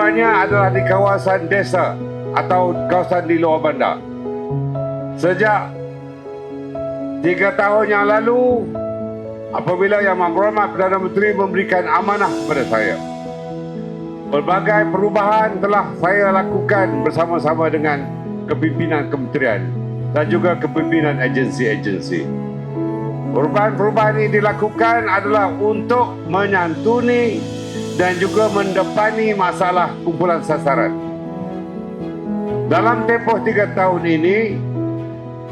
Tujuannya adalah di kawasan desa atau kawasan di luar bandar. Sejak 3 tahun yang lalu, apabila Yang Berhormat Perdana Menteri memberikan amanah kepada saya, pelbagai perubahan telah saya lakukan bersama-sama dengan kepimpinan kementerian dan juga kepimpinan agensi-agensi. Perubahan-perubahan ini dilakukan adalah untuk menyantuni dan juga mendepani masalah kumpulan sasaran. Dalam tempoh 3 tahun ini,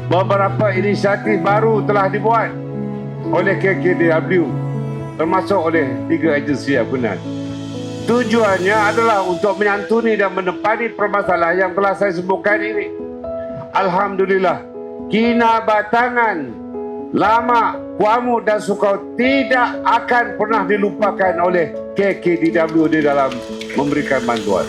beberapa inisiatif baru telah dibuat oleh KKDW, termasuk oleh 3 agensi yang benar. Tujuannya adalah untuk menyantuni dan menepani permasalahan yang telah saya sebutkan ini. Alhamdulillah, kinabatangan Lama, Kuamu dan Sukau tidak akan pernah dilupakan oleh KKDW di dalam memberikan bantuan.